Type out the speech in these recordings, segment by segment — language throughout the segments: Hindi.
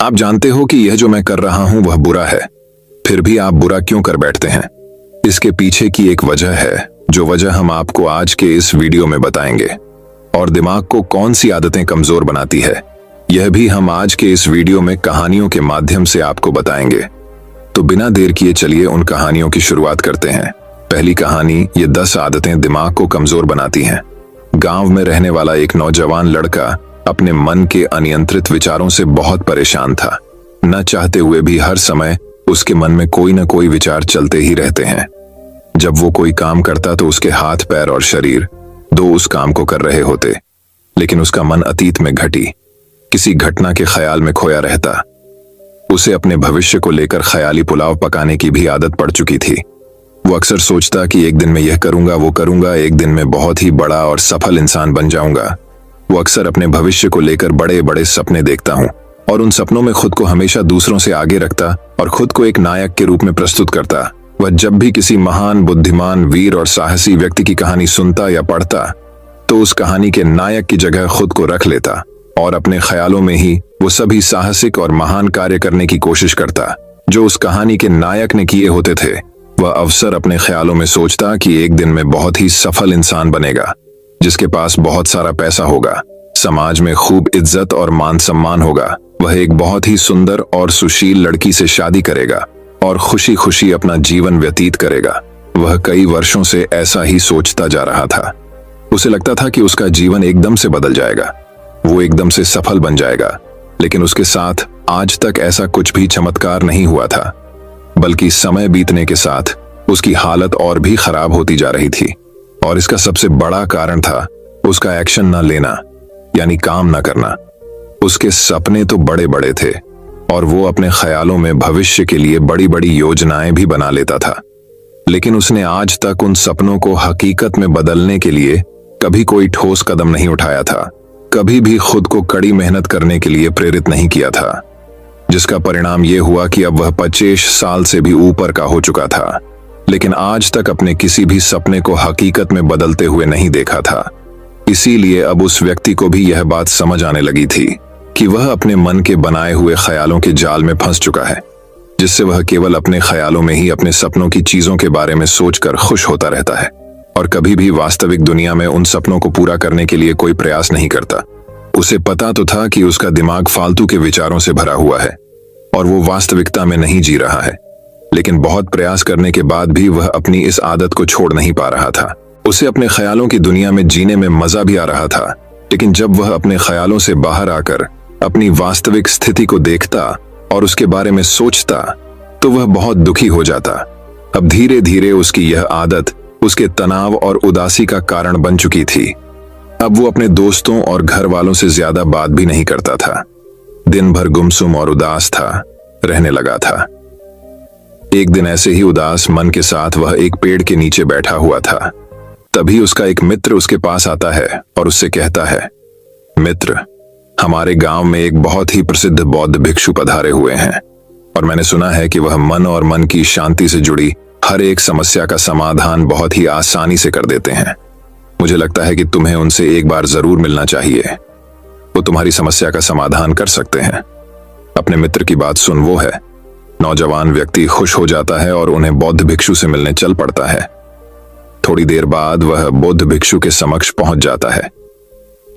आप जानते हो कि यह जो मैं कर रहा हूं वह बुरा है, फिर भी आप बुरा क्यों कर बैठते हैं? इसके पीछे की एक वजह है, जो वजह हम आपको आज के इस वीडियो में बताएंगे। और दिमाग को कौन सी आदतें कमजोर बनाती है, यह भी हम आज के इस वीडियो में कहानियों के माध्यम से आपको बताएंगे। तो बिना देर किए चलिए उन कहानियों की शुरुआत करते हैं। पहली कहानी, ये 10 आदतें दिमाग को कमजोर बनाती हैं। गांव में रहने वाला एक नौजवान लड़का अपने मन के अनियंत्रित विचारों से बहुत परेशान था। न चाहते हुए भी हर समय उसके मन में कोई न कोई विचार चलते ही रहते हैं। जब वो कोई काम करता तो उसके हाथ, पैर और शरीर दो उस काम को कर रहे होते, लेकिन उसका मन अतीत में घटी किसी घटना के ख्याल में खोया रहता। उसे अपने भविष्य को लेकर ख्याली पुलाव पकाने की भी आदत पड़ चुकी थी। वो अक्सर सोचता कि एक दिन मैं यह करूंगा, वो करूंगा, एक दिन मैं बहुत ही बड़ा और सफल इंसान बन जाऊंगा। वो अक्सर अपने भविष्य को लेकर बड़े बड़े सपने देखता हूं और उन सपनों में खुद को हमेशा दूसरों से आगे रखता और खुद को एक नायक के रूप में प्रस्तुत करता। वह जब भी किसी महान, बुद्धिमान, वीर और साहसी व्यक्ति की कहानी सुनता या पढ़ता तो उस कहानी के नायक की जगह खुद को रख लेता और अपने ख्यालों में ही वो सभी साहसिक और महान कार्य करने की कोशिश करता जो उस कहानी के नायक ने किए होते थे। वह अवसर अपने ख्यालों में सोचता कि एक दिन में बहुत ही सफल इंसान बनेगा, जिसके पास बहुत सारा पैसा होगा, समाज में खूब इज्जत और मान सम्मान होगा। वह एक बहुत ही सुंदर और सुशील लड़की से शादी करेगा और खुशी खुशी अपना जीवन व्यतीत करेगा। वह कई वर्षों से ऐसा ही सोचता जा रहा था। उसे लगता था कि उसका जीवन एकदम से बदल जाएगा, वो एकदम से सफल बन जाएगा, लेकिन उसके साथ आज तक ऐसा कुछ भी चमत्कार नहीं हुआ था, बल्कि समय बीतने के साथ उसकी हालत और भी खराब होती जा रही थी। और इसका सबसे बड़ा कारण था उसका एक्शन न लेना, यानी काम न करना। उसके सपने तो बड़े बड़े थे और वो अपने ख्यालों में भविष्य के लिए बड़ी बड़ी योजनाएं भी बना लेता था, लेकिन उसने आज तक उन सपनों को हकीकत में बदलने के लिए कभी कोई ठोस कदम नहीं उठाया था, कभी भी खुद को कड़ी मेहनत करने के लिए प्रेरित नहीं किया था, जिसका परिणाम यह हुआ कि अब वह 25 साल से भी ऊपर का हो चुका था, लेकिन आज तक अपने किसी भी सपने को हकीकत में बदलते हुए नहीं देखा था। इसीलिए अब उस व्यक्ति को भी यह बात समझ आने लगी थी कि वह अपने मन के बनाए हुए ख्यालों के जाल में फंस चुका है, जिससे वह केवल अपने ख्यालों में ही अपने सपनों की चीजों के बारे में सोचकर खुश होता रहता है और कभी भी वास्तविक दुनिया में उन सपनों को पूरा करने के लिए कोई प्रयास नहीं करता। उसे पता तो था कि उसका दिमाग फालतू के विचारों से भरा हुआ है और वो वास्तविकता में नहीं जी रहा है, लेकिन बहुत प्रयास करने के बाद भी वह अपनी इस आदत को छोड़ नहीं पा रहा था। उसे अपने ख्यालों की दुनिया में जीने में मजा भी आ रहा था, लेकिन जब वह अपने ख्यालों से बाहर आकर अपनी वास्तविक स्थिति को देखता और उसके बारे में सोचता तो वह बहुत दुखी हो जाता। अब धीरे धीरे उसकी यह आदत उसके तनाव और उदासी का कारण बन चुकी थी। अब वो अपने दोस्तों और घर वालों से ज्यादा बात भी नहीं करता था, दिन भर गुमसुम और उदास था, रहने लगा था। एक दिन ऐसे ही उदास मन के साथ वह एक पेड़ के नीचे बैठा हुआ था। तभी उसका एक मित्र उसके पास आता है और उससे कहता है, मित्र, हमारे गांव में एक बहुत ही प्रसिद्ध बौद्ध भिक्षु पधारे हुए हैं और मैंने सुना है कि वह मन और मन की शांति से जुड़ी हर एक समस्या का समाधान बहुत ही आसानी से कर देते हैं। मुझे लगता है कि तुम्हें उनसे एक बार जरूर मिलना चाहिए, वो तुम्हारी समस्या का समाधान कर सकते हैं। अपने मित्र की बात सुन वो है नौजवान व्यक्ति खुश हो जाता है और उन्हें बौद्ध भिक्षु से मिलने चल पड़ता है। थोड़ी देर बाद वह बौद्ध भिक्षु के समक्ष पहुंच जाता है,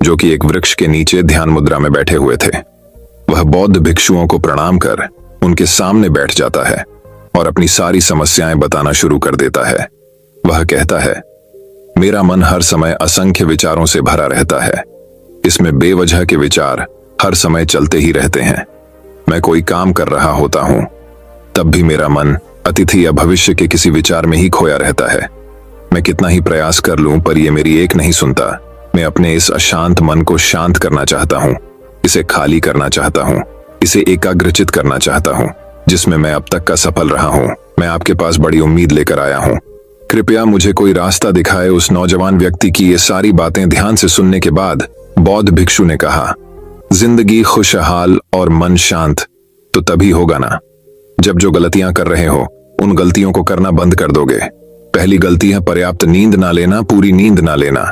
जो कि एक वृक्ष के नीचे ध्यान मुद्रा में बैठे हुए थे। वह बौद्ध भिक्षुओं को प्रणाम कर उनके सामने बैठ जाता है और अपनी सारी समस्याएं बताना शुरू कर देता है। वह कहता है, मेरा मन हर समय असंख्य विचारों से भरा रहता है, इसमें बेवजह के विचार हर समय चलते ही रहते हैं। मैं कोई काम कर रहा होता हूं तब भी मेरा मन अतीत या भविष्य के किसी विचार में ही खोया रहता है। मैं कितना ही प्रयास कर लूं पर यह मेरी एक नहीं सुनता। मैं अपने इस अशांत मन को शांत करना चाहता हूं, इसे खाली करना चाहता हूं, इसे एकाग्रचित करना चाहता हूं, जिसमें मैं अब तक का सफल रहा हूं। मैं आपके पास बड़ी उम्मीद लेकर आया हूं, कृपया मुझे कोई रास्ता दिखाए। उस नौजवान व्यक्ति की ये सारी बातें ध्यान से सुनने के बाद बौद्ध भिक्षु ने कहा, जिंदगी खुशहाल और मन शांत तो तभी होगा ना जब जो गलतियां कर रहे हो उन गलतियों को करना बंद कर दोगे। पहली गलती है पर्याप्त नींद ना लेना, पूरी नींद ना लेना।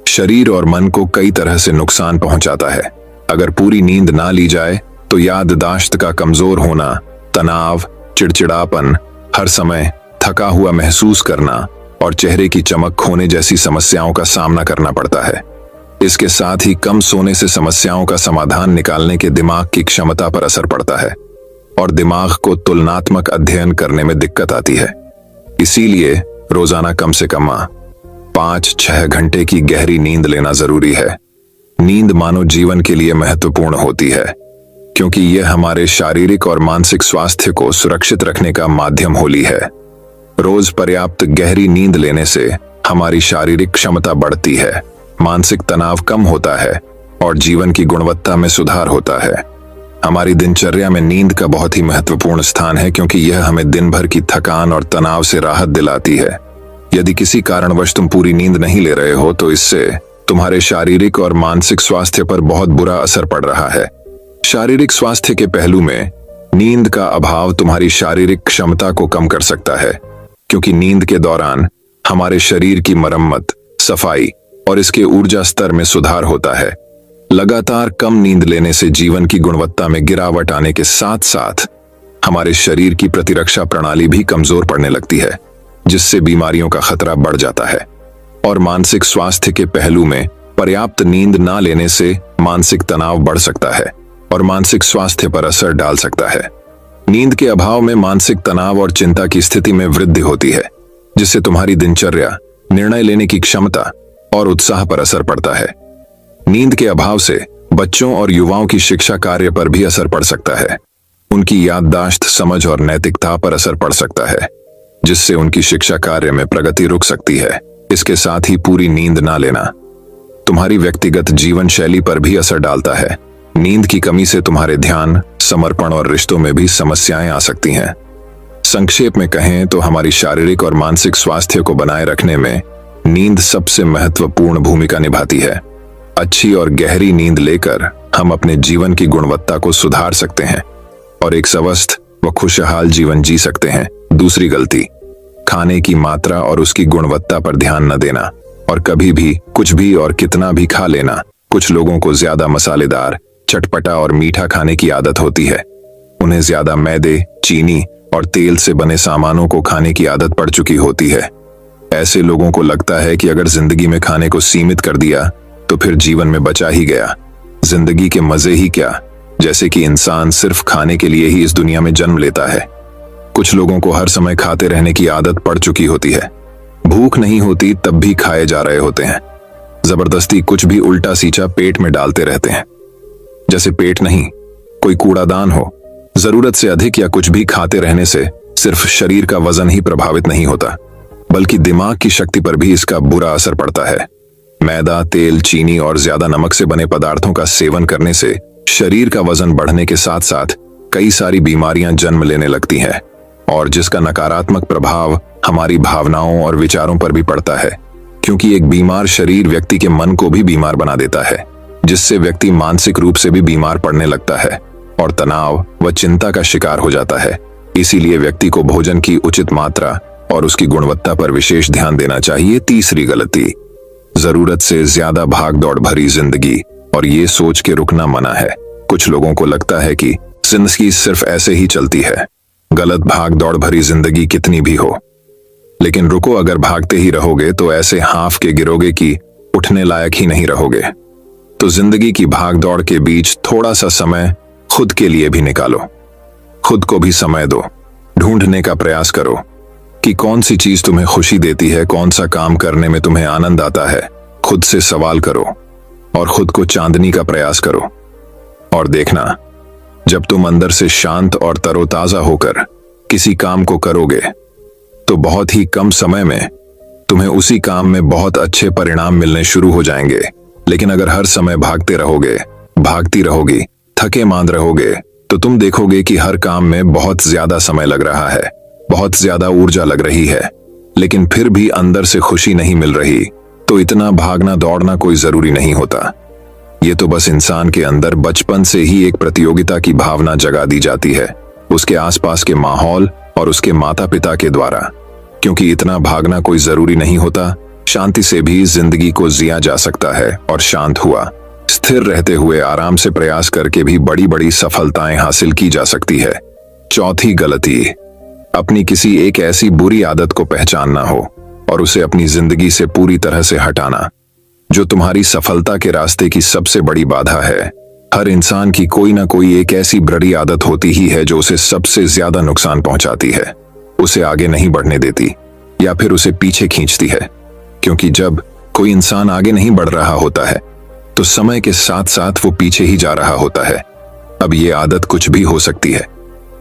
शरीर और मन को कई तरह से नुकसान पहुंचाता है। अगर पूरी नींद ना ली जाए तो याददाश्त का कमजोर होना, तनाव, चिड़चिड़ापन, हर समय थका हुआ महसूस करना और चेहरे की चमक खोने जैसी समस्याओं का सामना करना पड़ता है। इसके साथ ही कम सोने से समस्याओं का समाधान निकालने के दिमाग की क्षमता पर असर पड़ता है और दिमाग को तुलनात्मक अध्ययन करने में दिक्कत आती है। इसीलिए रोजाना कम से कम 5-6 घंटे की गहरी नींद लेना जरूरी है। नींद मानव जीवन के लिए महत्वपूर्ण होती है क्योंकि यह हमारे शारीरिक और मानसिक स्वास्थ्य को सुरक्षित रखने का माध्यम होती है। रोज पर्याप्त गहरी नींद लेने से हमारी शारीरिक क्षमता बढ़ती है, मानसिक तनाव कम होता है और जीवन की गुणवत्ता में सुधार होता है। हमारी दिनचर्या में नींद का बहुत ही महत्वपूर्ण स्थान है क्योंकि यह हमें दिन भर की थकान और तनाव से राहत दिलाती है। यदि किसी कारणवश तुम पूरी नींद नहीं ले रहे हो तो इससे तुम्हारे शारीरिक और मानसिक स्वास्थ्य पर बहुत बुरा असर पड़ रहा है। शारीरिक स्वास्थ्य के पहलू में नींद का अभाव तुम्हारी शारीरिक क्षमता को कम कर सकता है क्योंकि नींद के दौरान हमारे शरीर की मरम्मत, सफाई और इसके ऊर्जा स्तर में सुधार होता है। लगातार कम नींद लेने से जीवन की गुणवत्ता में गिरावट आने के साथ साथ हमारे शरीर की प्रतिरक्षा प्रणाली भी कमजोर पड़ने लगती है, जिससे बीमारियों का खतरा बढ़ जाता है। और मानसिक स्वास्थ्य के पहलू में पर्याप्त नींद ना लेने से मानसिक तनाव बढ़ सकता है और मानसिक स्वास्थ्य पर असर डाल सकता है। नींद के अभाव में मानसिक तनाव और चिंता की स्थिति में वृद्धि होती है, जिससे तुम्हारी दिनचर्या, निर्णय लेने की क्षमता और उत्साह पर असर पड़ता है। नींद के अभाव से बच्चों और युवाओं की शिक्षा कार्य पर भी असर पड़ सकता है। उनकी याददाश्त, समझ और नैतिकता पर असर पड़ सकता है, जिससे उनकी शिक्षा कार्य में प्रगति रुक सकती है। इसके साथ ही पूरी नींद ना लेना तुम्हारी व्यक्तिगत जीवन शैली पर भी असर डालता है। नींद की कमी से तुम्हारे ध्यान, समर्पण और रिश्तों में भी समस्याएं आ सकती हैं। संक्षेप में कहें तो हमारी शारीरिक और मानसिक स्वास्थ्य को बनाए रखने में नींद सबसे महत्वपूर्ण भूमिका निभाती है। अच्छी और गहरी नींद लेकर हम अपने जीवन की गुणवत्ता को सुधार सकते हैं और एक स्वस्थ व खुशहाल जीवन जी सकते हैं। दूसरी गलती, खाने की मात्रा और उसकी गुणवत्ता पर ध्यान न देना और कभी भी कुछ भी और कितना भी खा लेना। कुछ लोगों को ज्यादा मसालेदार, चटपटा और मीठा खाने की आदत होती है। उन्हें ज्यादा मैदे, चीनी और तेल से बने सामानों को खाने की आदत पड़ चुकी होती है। ऐसे लोगों को लगता है कि अगर जिंदगी में खाने को सीमित कर दिया तो फिर जीवन में बचा ही गया, जिंदगी के मजे ही क्या, जैसे कि इंसान सिर्फ खाने के लिए ही इस दुनिया में जन्म लेता है। कुछ लोगों को हर समय खाते रहने की आदत पड़ चुकी होती है। भूख नहीं होती तब भी खाए जा रहे होते हैं। जबरदस्ती कुछ भी उल्टा सीधा पेट में डालते रहते हैं, जैसे पेट नहीं कोई कूड़ादान हो। जरूरत से अधिक या कुछ भी खाते रहने से सिर्फ शरीर का वजन ही प्रभावित नहीं होता, बल्कि दिमाग की शक्ति पर भी इसका बुरा असर पड़ता है। मैदा, तेल, चीनी और ज्यादा नमक से बने पदार्थों का सेवन करने से शरीर का वजन बढ़ने के साथ साथ कई सारी बीमारियां जन्म लेने लगती हैं और जिसका नकारात्मक प्रभाव हमारी भावनाओं और विचारों पर भी पड़ता है, क्योंकि एक बीमार शरीर व्यक्ति के मन को भी बीमार बना देता है, जिससे व्यक्ति मानसिक रूप से भी बीमार पड़ने लगता है और तनाव व चिंता का शिकार हो जाता है। इसीलिए व्यक्ति को भोजन की उचित मात्रा और उसकी गुणवत्ता पर विशेष ध्यान देना चाहिए। तीसरी गलती, जरूरत से ज्यादा भाग दौड़ भरी जिंदगी और ये सोच के रुकना मना है। कुछ लोगों को लगता है कि जिंदगी सिर्फ ऐसे ही चलती है। गलत, भाग दौड़ भरी जिंदगी कितनी भी हो, लेकिन रुको, अगर भागते ही रहोगे तो ऐसे हाफ के गिरोगे कि उठने लायक ही नहीं रहोगे। तो जिंदगी की भाग दौड़ के बीच थोड़ा सा समय खुद के लिए भी निकालो। खुद को भी समय दो। ढूंढने का प्रयास करो कि कौन सी चीज तुम्हें खुशी देती है, कौन सा काम करने में तुम्हें आनंद आता है। खुद से सवाल करो और खुद को चांदनी का प्रयास करो और देखना, जब तुम अंदर से शांत और तरोताजा होकर किसी काम को करोगे तो बहुत ही कम समय में तुम्हें उसी काम में बहुत अच्छे परिणाम मिलने शुरू हो जाएंगे। लेकिन अगर हर समय भागते रहोगे, भागती रहोगी, थके मांद रहोगे, तो तुम देखोगे कि हर काम में बहुत ज्यादा समय लग रहा है, बहुत ज्यादा ऊर्जा लग रही है, लेकिन फिर भी अंदर से खुशी नहीं मिल रही। तो इतना भागना दौड़ना कोई जरूरी नहीं होता। ये तो बस इंसान के अंदर बचपन से ही एक प्रतियोगिता की भावना जगा दी जाती है, उसके आसपास के माहौल और उसके माता पिता के द्वारा। क्योंकि इतना भागना कोई जरूरी नहीं होता, शांति से भी जिंदगी को जिया जा सकता है और शांत हुआ, स्थिर रहते हुए आराम से प्रयास करके भी बड़ी बड़ी सफलताएं हासिल की जा सकती है। चौथी गलती, अपनी किसी एक ऐसी बुरी आदत को पहचानना हो और उसे अपनी जिंदगी से पूरी तरह से हटाना, जो तुम्हारी सफलता के रास्ते की सबसे बड़ी बाधा है। हर इंसान की कोई ना कोई एक ऐसी बुरी आदत होती ही है जो उसे सबसे ज्यादा नुकसान पहुंचाती है, उसे आगे नहीं बढ़ने देती या फिर उसे पीछे खींचती है। क्योंकि जब कोई इंसान आगे नहीं बढ़ रहा होता है तो समय के साथ साथ वो पीछे ही जा रहा होता है। अब ये आदत कुछ भी हो सकती है,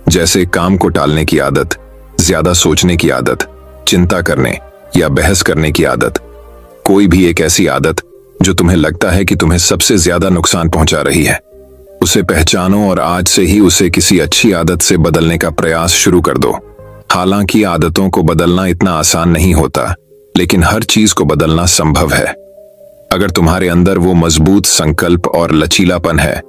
जैसे काम को टालने की आदत, ज्यादा सोचने की आदत, चिंता करने या बहस करने की आदत। कोई भी एक ऐसी आदत जो तुम्हें लगता है कि तुम्हें सबसे ज्यादा नुकसान पहुंचा रही है, उसे पहचानो और आज से ही उसे किसी अच्छी आदत से बदलने का प्रयास शुरू कर दो। हालांकि आदतों को बदलना इतना आसान नहीं होता, लेकिन हर चीज को बदलना संभव है। अगर तुम्हारे अंदर वो मजबूत संकल्प और लचीलापन है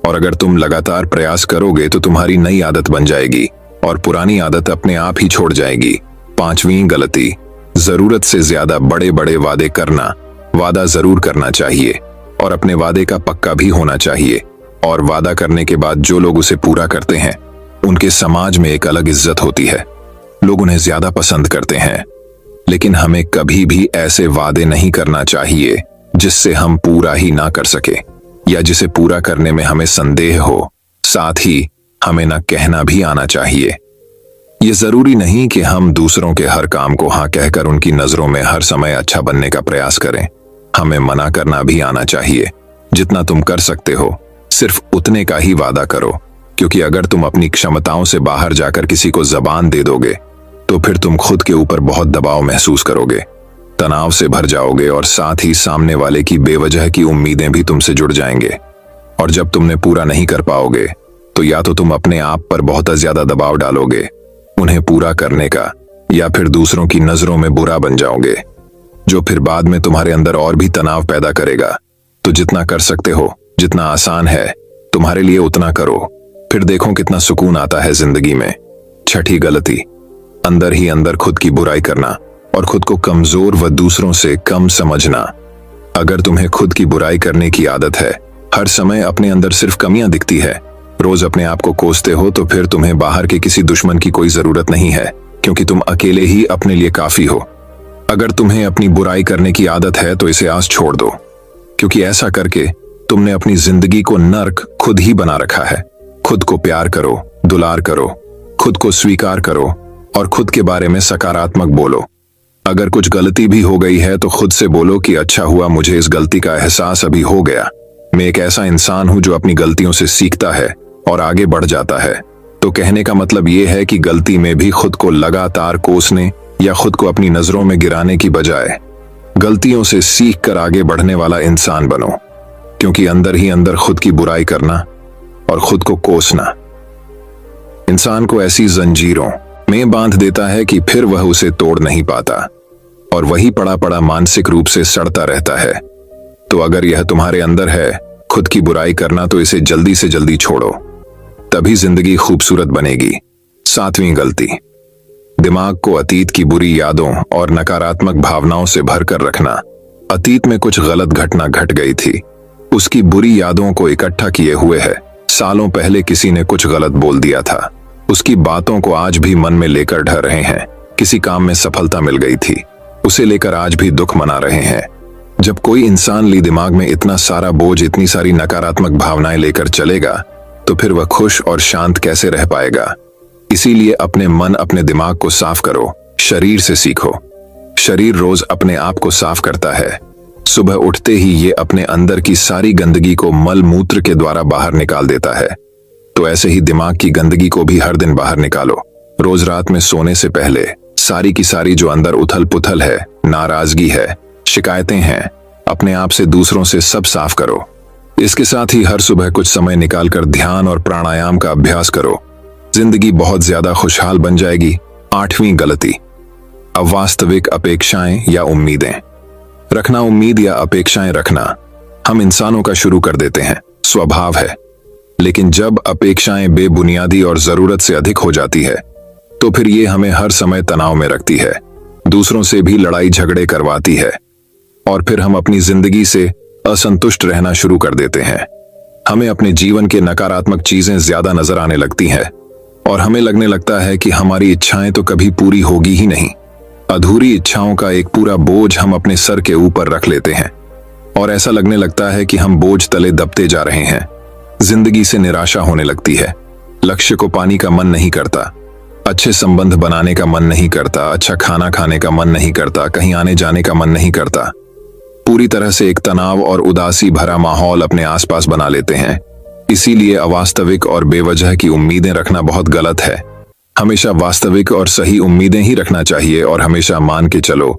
और अगर तुम लगातार प्रयास करोगे तो तुम्हारी नई आदत बन जाएगी और पुरानी आदत अपने आप ही छोड़ जाएगी। पांचवीं गलती, जरूरत से ज्यादा बड़े बड़े वादे करना। वादा जरूर करना चाहिए और अपने वादे का पक्का भी होना चाहिए, और वादा करने के बाद जो लोग उसे पूरा करते हैं उनके समाज में एक अलग इज्जत होती है। लोग उन्हें ज्यादा पसंद करते हैं। लेकिन हमें कभी भी ऐसे वादे नहीं करना चाहिए जिससे हम पूरा ही ना कर सके या जिसे पूरा करने में हमें संदेह हो। साथ ही हमें ना कहना भी आना चाहिए। ये जरूरी नहीं कि हम दूसरों के हर काम को हाँ कहकर उनकी नजरों में हर समय अच्छा बनने का प्रयास करें। हमें मना करना भी आना चाहिए। जितना तुम कर सकते हो सिर्फ उतने का ही वादा करो, क्योंकि अगर तुम अपनी क्षमताओं से बाहर जाकर किसी को जबान दे दोगे तो फिर तुम खुद के ऊपर बहुत दबाव महसूस करोगे, तनाव से भर जाओगे और साथ ही सामने वाले की बेवजह की उम्मीदें भी तुमसे जुड़ जाएंगे। और जब तुमने पूरा नहीं कर पाओगे तो या तो तुम अपने आप पर बहुत ज्यादा दबाव डालोगे उन्हें पूरा करने का, या फिर दूसरों की नजरों में बुरा बन जाओगे, जो फिर बाद में तुम्हारे अंदर और भी तनाव पैदा करेगा। तो जितना कर सकते हो, जितना आसान है तुम्हारे लिए उतना करो, फिर देखो कितना सुकून आता है जिंदगी में। छठी गलती, अंदर ही अंदर खुद की बुराई करना और खुद को कमजोर व दूसरों से कम समझना। अगर तुम्हें खुद की बुराई करने की आदत है, हर समय अपने अंदर सिर्फ कमियां दिखती है, रोज अपने आप को कोसते हो, तो फिर तुम्हें बाहर के किसी दुश्मन की कोई जरूरत नहीं है, क्योंकि तुम अकेले ही अपने लिए काफी हो। अगर तुम्हें अपनी बुराई करने की आदत है तो इसे आज छोड़ दो, क्योंकि ऐसा करके तुमने अपनी जिंदगी को नर्क खुद ही बना रखा है। खुद को प्यार करो, दुलार करो, खुद को स्वीकार करो और खुद के बारे में सकारात्मक बोलो। अगर कुछ गलती भी हो गई है तो खुद से बोलो कि अच्छा हुआ मुझे इस गलती का एहसास अभी हो गया। मैं एक ऐसा इंसान हूं जो अपनी गलतियों से सीखता है और आगे बढ़ जाता है। तो कहने का मतलब यह है कि गलती में भी खुद को लगातार कोसने या खुद को अपनी नजरों में गिराने की बजाय गलतियों से सीख कर आगे बढ़ने वाला इंसान बनो, क्योंकि अंदर ही अंदर खुद की बुराई करना और खुद को कोसना इंसान को ऐसी जंजीरों में बांध देता है कि फिर वह उसे तोड़ नहीं पाता और वही पड़ा पड़ा मानसिक रूप से सड़ता रहता है। तो अगर यह तुम्हारे अंदर है खुद की बुराई करना, तो इसे जल्दी से जल्दी छोड़ो, तभी जिंदगी खूबसूरत बनेगी। सातवीं गलती, दिमाग को अतीत की बुरी यादों और नकारात्मक भावनाओं से भरकर रखना। अतीत में कुछ गलत घटना घट गई थी, उसकी बुरी यादों को इकट्ठा किए हुए है। सालों पहले किसी ने कुछ गलत बोल दिया था, उसकी बातों को आज भी मन में लेकर ढह रहे हैं। किसी काम में सफलता मिल गई थी, उसे लेकर आज भी दुख मना रहे हैं। जब कोई इंसान दिमाग में इतना सारा बोझ, इतनी सारी नकारात्मक भावनाएं लेकर चलेगा तो फिर वह खुश और शांत कैसे रह पाएगा। इसीलिए अपने मन, अपने दिमाग को साफ करो, शरीर से सीखो। शरीर रोज अपने आप को साफ करता है। सुबह उठते ही ये अपने अंदर की सारी गंदगी को मल मूत्र के द्वारा बाहर निकाल देता है। तो ऐसे ही दिमाग की गंदगी को भी हर दिन बाहर निकालो। रोज रात में सोने से पहले सारी की सारी जो अंदर उथल पुथल है, नाराजगी है, शिकायतें हैं, अपने आप से, दूसरों से सब साफ करो। इसके साथ ही हर सुबह कुछ समय निकालकर ध्यान और प्राणायाम का अभ्यास करो। जिंदगी बहुत ज्यादा खुशहाल बन जाएगी। आठवीं गलती, अवास्तविक अपेक्षाएं या उम्मीदें रखना। उम्मीद या अपेक्षाएं रखना हम इंसानों का शुरू कर देते हैं, स्वभाव है। लेकिन जब अपेक्षाएं बेबुनियादी और जरूरत से अधिक हो जाती है तो फिर ये हमें हर समय तनाव में रखती है, दूसरों से भी लड़ाई झगड़े करवाती है और फिर हम अपनी जिंदगी से असंतुष्ट रहना शुरू कर देते हैं। हमें अपने जीवन के नकारात्मक चीजें ज्यादा नजर आने लगती हैं और हमें लगने लगता है कि हमारी इच्छाएं तो कभी पूरी होगी ही नहीं। अधूरी इच्छाओं का एक पूरा बोझ हम अपने सर के ऊपर रख लेते हैं और ऐसा लगने लगता है कि हम बोझ तले दबते जा रहे हैं। जिंदगी से निराशा होने लगती है, लक्ष्य को पाने का मन नहीं करता, अच्छे संबंध बनाने का मन नहीं करता, अच्छा खाना खाने का मन नहीं करता, कहीं आने जाने का मन नहीं करता। पूरी तरह से एक तनाव और उदासी भरा माहौल अपने आसपास बना लेते हैं। इसीलिए अवास्तविक और बेवजह की उम्मीदें रखना बहुत गलत है। हमेशा वास्तविक और सही उम्मीदें ही रखना चाहिए और हमेशा मान के चलो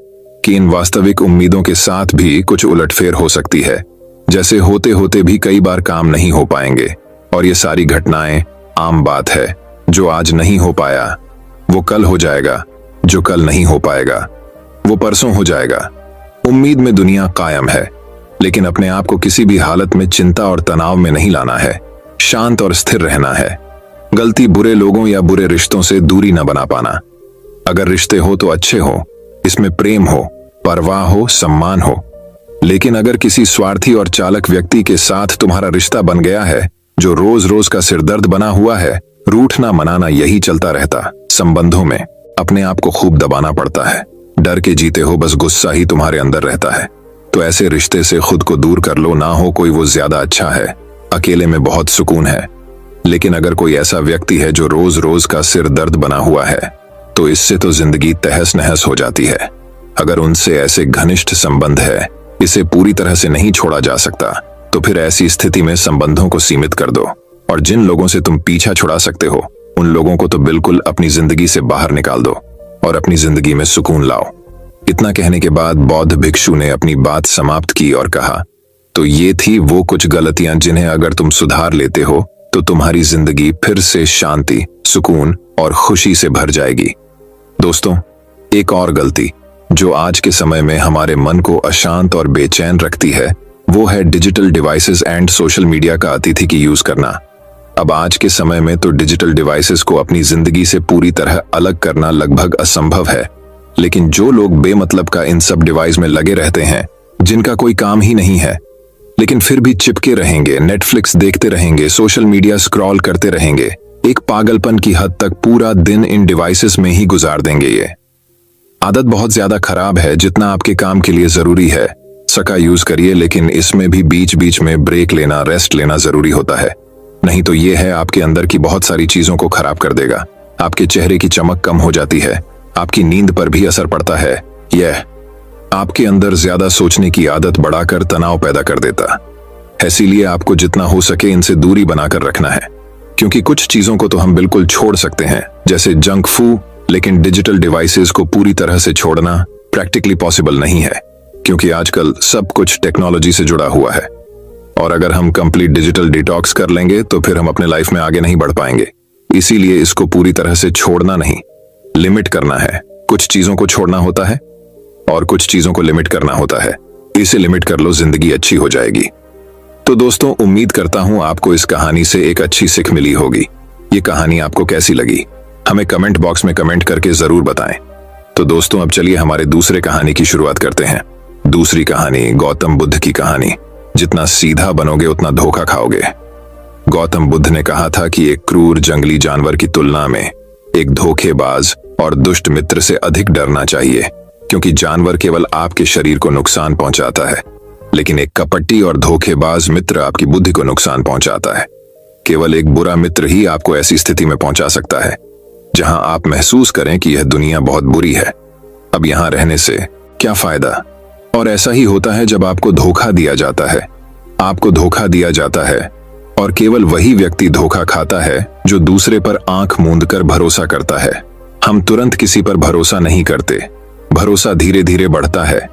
कि इन वास्तविक उम्मीदों के साथ भी कुछ उलटफेर हो सकती है। जैसे होते होते भी कई बार काम नहीं हो पाएंगे और ये सारी घटनाएं आम बात है। जो आज नहीं हो पाया वो कल हो जाएगा, जो कल नहीं हो पाएगा वो परसों हो जाएगा। उम्मीद में दुनिया कायम है, लेकिन अपने आप को किसी भी हालत में चिंता और तनाव में नहीं लाना है। शांत और स्थिर रहना है। गलती बुरे लोगों या बुरे रिश्तों से दूरी न बना पाना। अगर रिश्ते हो तो अच्छे हो, इसमें प्रेम हो, परवाह हो, सम्मान हो। लेकिन अगर किसी स्वार्थी और चालक व्यक्ति के साथ तुम्हारा रिश्ता बन गया है जो रोज रोज का सिरदर्द बना हुआ है, रूठना मनाना यही चलता रहता। संबंधों में अपने आप को खूब दबाना पड़ता है, डर के जीते हो, बस गुस्सा ही तुम्हारे अंदर रहता है। तो ऐसे रिश्ते से खुद को दूर कर लो, ना हो कोई वो ज्यादा अच्छा है। अकेले में बहुत सुकून है, लेकिन अगर कोई ऐसा व्यक्ति है जो रोज रोज का सिर दर्द बना हुआ है तो इससे तो जिंदगी तहस नहस हो जाती है। अगर उनसे ऐसे घनिष्ठ संबंध है, इसे पूरी तरह से नहीं छोड़ा जा सकता, तो फिर ऐसी स्थिति में संबंधों को सीमित कर दो और जिन लोगों से तुम पीछा छुड़ा सकते हो उन लोगों को तो बिल्कुल अपनी जिंदगी से बाहर निकाल दो और अपनी जिंदगी में सुकून लाओ। इतना कहने के बाद बौद्ध भिक्षु ने अपनी बात समाप्त की और कहा, तो ये थी वो कुछ गलतियां जिन्हें अगर तुम सुधार लेते हो तो तुम्हारी जिंदगी फिर से शांति, सुकून और खुशी से भर जाएगी। दोस्तों, एक और गलती जो आज के समय में हमारे मन को अशांत और बेचैन रखती है वो है digital devices and social media का अतिथि यूज करना। अब आज के समय में तो डिजिटल डिवाइसेस को अपनी जिंदगी से पूरी तरह अलग करना लगभग असंभव है, लेकिन जो लोग बेमतलब का इन सब डिवाइस में लगे रहते हैं, जिनका कोई काम ही नहीं है, लेकिन फिर भी चिपके रहेंगे, नेटफ्लिक्स देखते रहेंगे, सोशल मीडिया स्क्रॉल करते रहेंगे, एक पागलपन की हद तक पूरा दिन इन डिवाइसेस में ही गुजार देंगे। ये आदत बहुत ज्यादा खराब है। जितना आपके काम के लिए जरूरी है सका यूज करिए, लेकिन इसमें भी बीच बीच में ब्रेक लेना, रेस्ट लेना जरूरी होता है। नहीं तो ये है आपके अंदर की बहुत सारी चीजों को खराब कर देगा। आपके चेहरे की चमक कम हो जाती है, आपकी नींद पर भी असर पड़ता है। यह आपके अंदर ज्यादा सोचने की आदत बढ़ाकर तनाव पैदा कर देता है। इसीलिए आपको जितना हो सके इनसे दूरी बनाकर रखना है, क्योंकि कुछ चीजों को तो हम बिल्कुल छोड़ सकते हैं, जैसे जंक फूड, लेकिन डिजिटल डिवाइसेस को पूरी तरह से छोड़ना प्रैक्टिकली पॉसिबल नहीं है, क्योंकि आजकल सब कुछ टेक्नोलॉजी से जुड़ा हुआ है और अगर हम कंप्लीट डिजिटल डिटॉक्स कर लेंगे तो फिर हम अपने लाइफ में आगे नहीं बढ़ पाएंगे। इसीलिए इसको पूरी तरह से छोड़ना नहीं, लिमिट करना है। कुछ चीजों को छोड़ना होता है और कुछ चीजों को लिमिट करना होता है। इसे लिमिट कर लो, जिंदगी अच्छी हो जाएगी। तो दोस्तों, उम्मीद करता हूं आपको इस कहानी से एक अच्छी सीख मिली होगी। ये कहानी आपको कैसी लगी हमें कमेंट बॉक्स में कमेंट करके जरूर बताएं। तो दोस्तों, अब चलिए हमारे दूसरे कहानी की शुरुआत करते हैं। दूसरी कहानी गौतम बुद्ध की कहानी। जितना सीधा बनोगे उतना धोखा खाओगे। गौतम बुद्ध ने कहा था कि एक क्रूर जंगली जानवर की तुलना में एक धोखेबाज और दुष्ट मित्र से अधिक डरना चाहिए, क्योंकि जानवर केवल आपके शरीर को नुकसान पहुंचाता है, लेकिन एक कपटी और धोखेबाज मित्र आपकी बुद्धि को नुकसान पहुंचाता है। केवल एक बुरा मित्र ही आपको ऐसी स्थिति में पहुंचा सकता है जहां आप महसूस करें कि यह दुनिया बहुत बुरी है, अब यहां रहने से क्या फायदा। और ऐसा ही होता है जब आपको धोखा दिया जाता है। आपको धोखा दिया जाता है और केवल वही व्यक्ति धोखा खाता है जो दूसरे पर आंख मूंद कर भरोसा करता है। हम तुरंत किसी पर भरोसा नहीं करते, भरोसा धीरे धीरे बढ़ता है,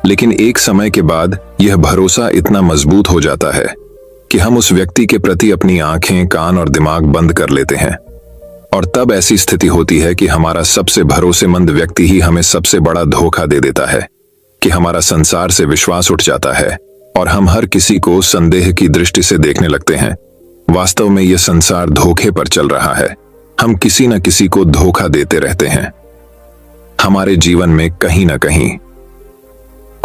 लेकिन एक समय के बाद यह भरोसा इतना मजबूत हो जाता है कि हम उस व्यक्ति के प्रति अपनी आंखें, कान और दिमाग बंद कर लेते हैं। और तब ऐसी स्थिति होती है कि हमारा सबसे भरोसेमंद व्यक्ति ही हमें सबसे बड़ा धोखा दे देता है, कि हमारा संसार से विश्वास उठ जाता है और हम हर किसी को संदेह की दृष्टि से देखने लगते हैं। वास्तव में यह संसार धोखे पर चल रहा है। हम किसी न किसी को धोखा देते रहते हैं हमारे जीवन में कहीं ना कहीं।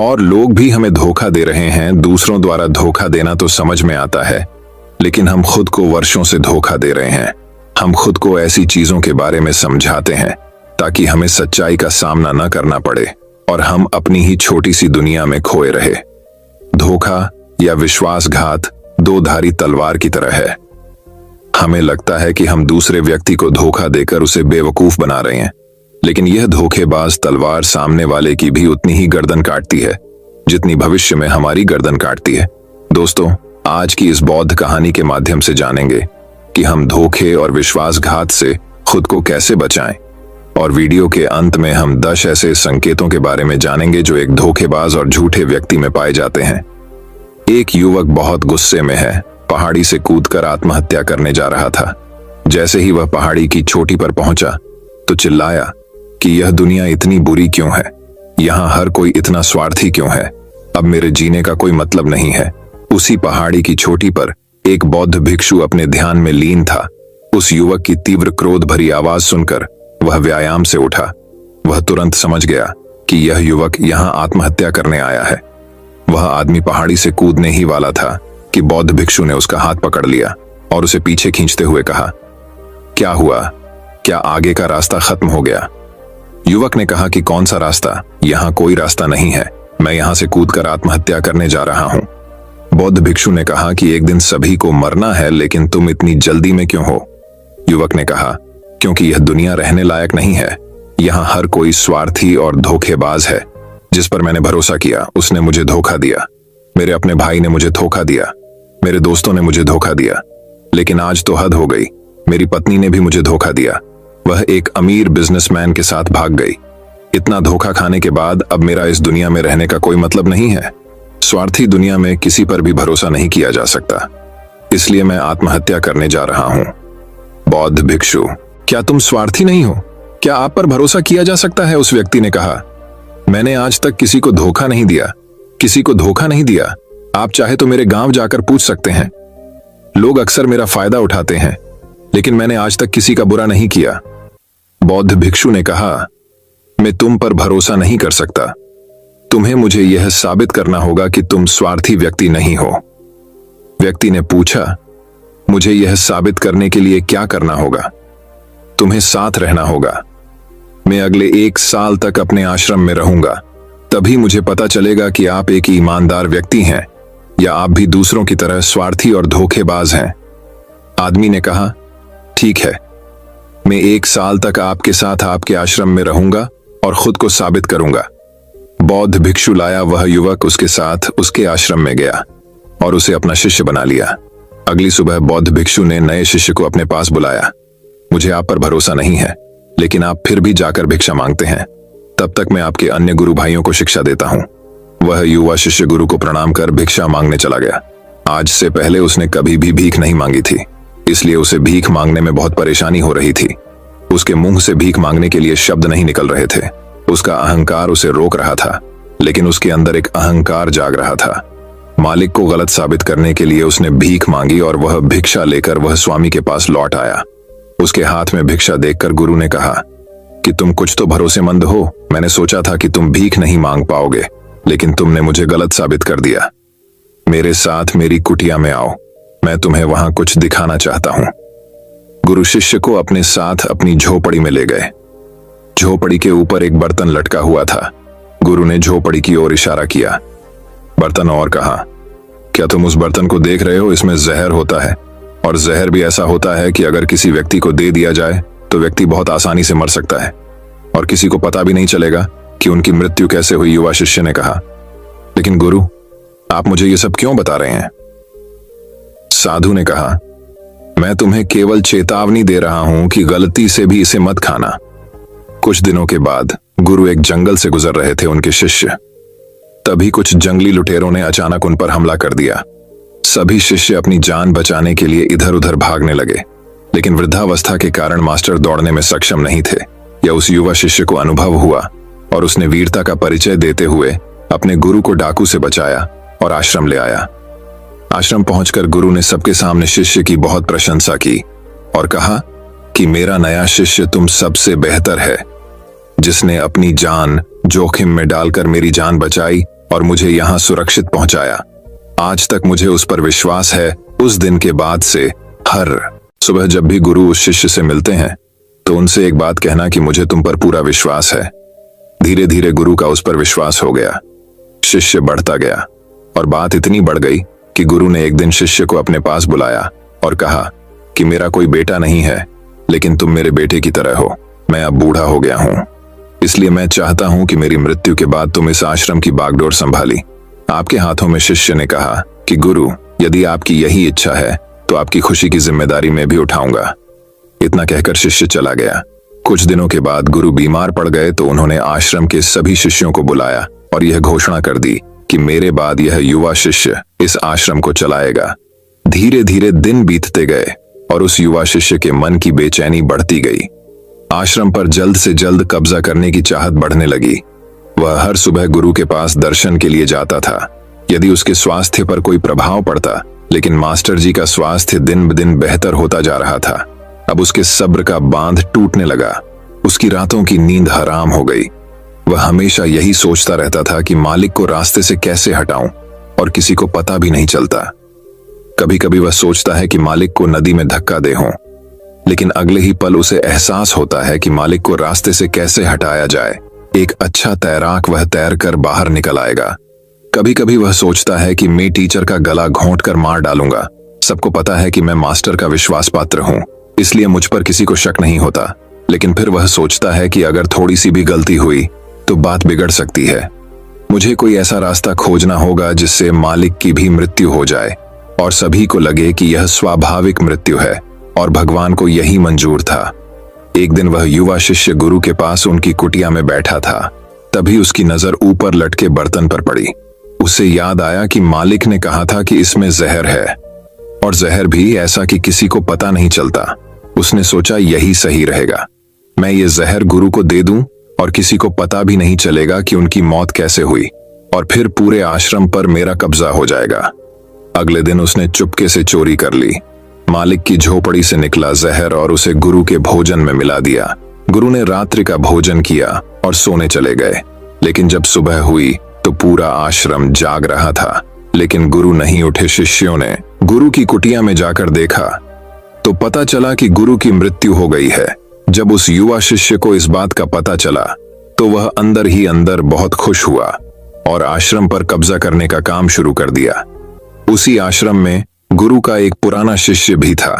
और लोग भी हमें धोखा दे रहे हैं। दूसरों द्वारा धोखा देना तो समझ में आता है, लेकिन हम खुद को वर्षों से धोखा दे रहे हैं। हम खुद को ऐसी चीजों के बारे में समझाते हैं ताकि हमें सच्चाई का सामना न करना पड़े और हम अपनी ही छोटी सी दुनिया में खोए रहे। धोखा या विश्वासघात दो धारी तलवार की तरह है। हमें लगता है कि हम दूसरे व्यक्ति को धोखा देकर उसे बेवकूफ बना रहे हैं, लेकिन यह धोखेबाज तलवार सामने वाले की भी उतनी ही गर्दन काटती है जितनी भविष्य में हमारी गर्दन काटती है। दोस्तों, आज की इस बौद्ध कहानी के माध्यम से जानेंगे कि हम धोखे और विश्वासघात से खुद को कैसे बचाएं, और वीडियो के अंत में हम 10 ऐसे संकेतों के बारे में जानेंगे जो एक धोखेबाज और झूठे व्यक्ति में पाए जाते हैं। एक युवक बहुत गुस्से में है, पहाड़ी से कूदकर आत्महत्या करने जा रहा था। जैसे ही वह पहाड़ी की चोटी पर पहुंचा तो चिल्लाया कि यह दुनिया इतनी बुरी क्यों है, यहाँ हर कोई इतना स्वार्थी क्यों है, अब मेरे जीने का कोई मतलब नहीं है। उसी पहाड़ी की चोटी पर एक बौद्ध भिक्षु अपने ध्यान में लीन था। उस युवक की तीव्र क्रोध भरी आवाज सुनकर वह व्यायाम से उठा। वह तुरंत समझ गया कि यह युवक यहाँ आत्महत्या करने आया है। वह आदमी पहाड़ी से कूदने ही वाला था कि बौद्ध भिक्षु ने उसका हाथ पकड़ लिया और उसे पीछे खींचते हुए कहा, क्या हुआ, क्या आगे का रास्ता खत्म हो गया? युवक ने कहा कि कौन सा रास्ता, यहाँ कोई रास्ता नहीं है, मैं यहाँ से कूदकर आत्महत्या करने जा रहा हूँ। बौद्ध भिक्षु ने कहा कि एक दिन सभी को मरना है, लेकिन तुम इतनी जल्दी में क्यों हो? युवक ने कहा, क्योंकि यह दुनिया रहने लायक नहीं है, यहाँ हर कोई स्वार्थी और धोखेबाज है। जिस पर मैंने भरोसा किया उसने मुझे धोखा दिया। मेरे अपने भाई ने मुझे धोखा दिया, मेरे दोस्तों ने मुझे धोखा दिया, लेकिन आज तो हद हो गई। मेरी पत्नी ने भी मुझे धोखा दिया, वह एक अमीर बिजनेसमैन के साथ भाग गई। इतना धोखा खाने के बाद अब मेरा इस दुनिया में रहने का कोई मतलब नहीं है। स्वार्थी दुनिया में किसी पर भी भरोसा नहीं किया जा सकता, इसलिए मैं आत्महत्या करने जा रहा हूं। बौद्ध भिक्षु, क्या तुम स्वार्थी नहीं हो? क्या आप पर भरोसा किया जा सकता है? उस व्यक्ति ने कहा, मैंने आज तक किसी को धोखा नहीं दिया, किसी को धोखा नहीं दिया। आप चाहे तो मेरे गांव जाकर पूछ सकते हैं। लोग अक्सर मेरा फायदा उठाते हैं, लेकिन मैंने आज तक किसी का बुरा नहीं किया। बौद्ध भिक्षु ने कहा, मैं तुम पर भरोसा नहीं कर सकता। तुम्हें मुझे यह साबित करना होगा कि तुम स्वार्थी व्यक्ति नहीं हो। व्यक्ति ने पूछा, मुझे यह साबित करने के लिए क्या करना होगा? तुम्हें साथ रहना होगा। मैं अगले 1 साल तक अपने आश्रम में रहूंगा, तभी मुझे पता चलेगा कि आप एक ईमानदार व्यक्ति हैं या आप भी दूसरों की तरह स्वार्थी और धोखेबाज हैं। आदमी ने कहा, ठीक है, मैं 1 साल तक आपके साथ आपके आश्रम में रहूंगा और खुद को साबित करूंगा। बौद्ध भिक्षु लाया। वह युवक उसके साथ उसके आश्रम में गया और उसे अपना शिष्य बना लिया। अगली सुबह बौद्ध भिक्षु ने नए शिष्य को अपने पास बुलाया। मुझे आप पर भरोसा नहीं है, लेकिन आप फिर भी जाकर भिक्षा मांगते हैं, तब तक मैं आपके अन्य गुरु भाइयों को शिक्षा देता हूं। वह युवा शिष्य गुरु को प्रणाम कर भिक्षा मांगने चला गया। आज से पहले उसने कभी भी भीख नहीं मांगी थी, इसलिए उसे भीख मांगने में बहुत परेशानी हो रही थी। उसके मुंह से भीख मांगने के लिए शब्द नहीं निकल रहे थे। उसका अहंकार उसे रोक रहा था, लेकिन उसके अंदर एक अहंकार जाग रहा था। मालिक को गलत साबित करने के लिए उसने भीख मांगी और वह भिक्षा लेकर वह स्वामी के पास लौट आया। उसके हाथ में भिक्षा देखकर गुरु ने कहा कि तुम कुछ तो भरोसेमंद हो। मैंने सोचा था कि तुम भीख नहीं मांग पाओगे, लेकिन तुमने मुझे गलत साबित कर दिया। मेरे साथ मेरी कुटिया में आओ, मैं तुम्हें वहां कुछ दिखाना चाहता हूं। गुरु शिष्य को अपने साथ अपनी झोपड़ी में ले गए। झोपड़ी के ऊपर एक बर्तन लटका हुआ था। गुरु ने झोपड़ी की ओर इशारा किया, बर्तन, और कहा, क्या तुम उस बर्तन को देख रहे हो? इसमें जहर होता है, और जहर भी ऐसा होता है कि अगर किसी व्यक्ति को दे दिया जाए तो व्यक्ति बहुत आसानी से मर सकता है और किसी को पता भी नहीं चलेगा कि उनकी मृत्यु कैसे हुई। युवा शिष्य ने कहा, लेकिन गुरु, आप मुझे ये सब क्यों बता रहे हैं? साधु ने कहा, मैं तुम्हें केवल चेतावनी दे रहा हूं कि गलती से भी इसे मत खाना। कुछ दिनों के बाद गुरु एक जंगल से गुजर रहे थे, उनके शिष्य। तभी कुछ जंगली लुटेरों ने अचानक उन पर हमला कर दिया। सभी शिष्य अपनी जान बचाने के लिए इधर उधर भागने लगे, लेकिन वृद्धावस्था के कारण मास्टर दौड़ने में सक्षम नहीं थे। यह उस युवा शिष्य को अनुभव हुआ और उसने वीरता का परिचय देते हुए अपने गुरु को डाकू से बचाया और आश्रम ले आया। आश्रम पहुंचकर गुरु ने सबके सामने शिष्य की बहुत प्रशंसा की और कहा कि मेरा नया शिष्य तुम सबसे बेहतर है, जिसने अपनी जान जोखिम में डालकर मेरी जान बचाई और मुझे यहाँ सुरक्षित पहुंचाया। आज तक मुझे उस पर विश्वास है। उस दिन के बाद से हर सुबह जब भी गुरु उस शिष्य से मिलते हैं तो उनसे एक बात कहना कि मुझे तुम पर पूरा विश्वास है। धीरे धीरे गुरु का उस पर विश्वास हो गया। शिष्य बढ़ता गया और बात इतनी बढ़ गई कि गुरु ने एक दिन शिष्य को अपने पास बुलाया और कहा कि मेरा कोई बेटा नहीं है, लेकिन तुम मेरे बेटे की तरह हो। मैं अब बूढ़ा हो गया हूं, इसलिए मैं चाहता हूं कि मेरी मृत्यु के बाद तुम इस आश्रम की बागडोर संभाली आपके हाथों में। शिष्य ने कहा कि गुरु, यदि आपकी यही इच्छा है तो आपकी खुशी की जिम्मेदारी मैं भी उठाऊंगा। इतना कहकर शिष्य चला गया। कुछ दिनों के बाद गुरु बीमार पड़ गए तो उन्होंने आश्रम के सभी शिष्यों को बुलाया और यह घोषणा कर दी कि मेरे बाद यह युवा शिष्य इस आश्रम को चलाएगा। धीरे धीरे दिन बीतते गए और उस युवा शिष्य के मन की बेचैनी बढ़ती गई। आश्रम पर जल्द से जल्द कब्जा करने की चाहत बढ़ने लगी। वह हर सुबह गुरु के पास दर्शन के लिए जाता था। यदि उसके स्वास्थ्य पर कोई प्रभाव पड़ता, लेकिन मास्टर जी का स्वास्थ्य दिन ब दिन बेहतर होता जा रहा था। अब उसके सब्र का बांध टूटने लगा। उसकी रातों की नींद हराम हो गई। वह हमेशा यही सोचता रहता था कि मालिक को रास्ते से कैसे हटाऊं, और किसी को पता भी नहीं चलता। कभी कभी वह सोचता है कि मालिक को नदी में धक्का दे हों, लेकिन अगले ही पल उसे एहसास होता है कि मालिक को रास्ते से कैसे हटाया जाए। एक अच्छा तैराक वह तैरकर बाहर निकल आएगा। कभी कभी वह सोचता है कि मैं टीचर का गला घोंटकर मार डालूंगा। सबको पता है कि मैं मास्टर का विश्वास पात्र हूं, इसलिए मुझ पर किसी को शक नहीं होता। लेकिन फिर वह सोचता है कि अगर थोड़ी सी भी गलती हुई तो बात बिगड़ सकती है। मुझे कोई ऐसा रास्ता खोजना होगा जिससे मालिक की भी मृत्यु हो जाए और सभी को लगे कि यह स्वाभाविक मृत्यु है और भगवान को यही मंजूर था। एक दिन वह युवा शिष्य गुरु के पास उनकी कुटिया में बैठा था। तभी उसकी नजर ऊपर लटके बर्तन पर पड़ी। उसे याद आया कि मालिक ने कहा था कि इसमें जहर है, और जहर भी ऐसा कि किसी को पता नहीं चलता। उसने सोचा यही सही रहेगा। मैं ये जहर गुरु को दे दूं और किसी को पता भी नहीं चलेगा कि उनकी मौत कैसे हुई, और फिर पूरे आश्रम पर मेरा कब्जा हो जाएगा। अगले दिन उसने चुपके से चोरी कर ली। मालिक की झोपड़ी से निकला जहर और उसे गुरु के भोजन में मिला दिया। गुरु ने रात्रि का भोजन किया और सोने चले गए। लेकिन जब सुबह हुई तो पूरा आश्रम जाग रहा था, लेकिन गुरु नहीं उठे। शिष्यों ने गुरु की कुटिया में जाकर देखा तो पता चला कि गुरु की मृत्यु हो गई है। जब उस युवा शिष्य को इस बात का पता चला तो वह अंदर ही अंदर बहुत खुश हुआ और आश्रम पर कब्जा करने का काम शुरू कर दिया। उसी आश्रम में गुरु का एक पुराना शिष्य भी था।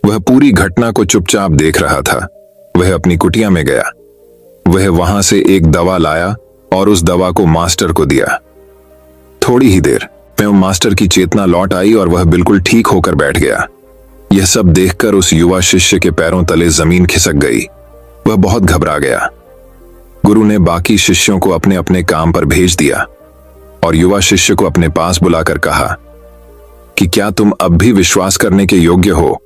वह पूरी घटना को चुपचाप देख रहा था। वह अपनी कुटिया में गया। वह वहां से एक दवा लाया और उस दवा को मास्टर को दिया। थोड़ी ही देर में मास्टर की चेतना लौट आई और वह बिल्कुल ठीक होकर बैठ गया। यह सब देखकर उस युवा शिष्य के पैरों तले जमीन खिसक गई। वह बहुत घबरा गया। गुरु ने बाकी शिष्यों को अपने अपने काम पर भेज दिया और युवा शिष्य को अपने पास बुलाकर कहा कि क्या तुम अब भी विश्वास करने के योग्य हो?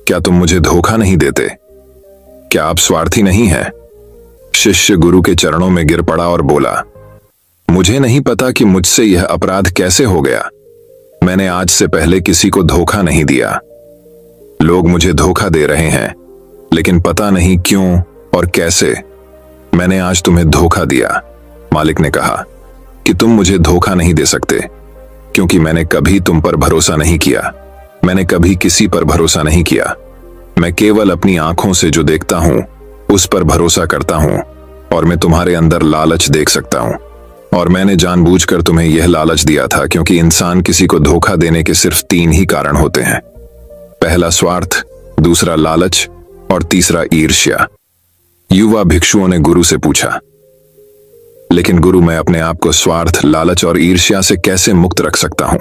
क्या तुम मुझे धोखा नहीं देते? क्या आप स्वार्थी नहीं हैं? शिष्य गुरु के चरणों में गिर पड़ा और बोला, मुझे नहीं पता कि मुझसे यह अपराध कैसे हो गया। मैंने आज से पहले किसी को धोखा नहीं दिया। लोग मुझे धोखा दे रहे हैं, लेकिन पता नहीं क्यों और कैसे मैंने आज तुम्हें धोखा दिया। मालिक ने कहा कि तुम मुझे धोखा नहीं दे सकते, क्योंकि मैंने कभी तुम पर भरोसा नहीं किया। मैंने कभी किसी पर भरोसा नहीं किया। मैं केवल अपनी आंखों से जो देखता हूं उस पर भरोसा करता हूं, और मैं तुम्हारे अंदर लालच देख सकता हूं। और मैंने जानबूझकर तुम्हें यह लालच दिया था, क्योंकि इंसान किसी को धोखा देने के सिर्फ 3 ही कारण होते हैं। पहला स्वार्थ, दूसरा लालच और तीसरा ईर्ष्या। युवा भिक्षुओं ने गुरु से पूछा, लेकिन गुरु, मैं अपने आप को स्वार्थ, लालच और ईर्ष्या से कैसे मुक्त रख सकता हूं?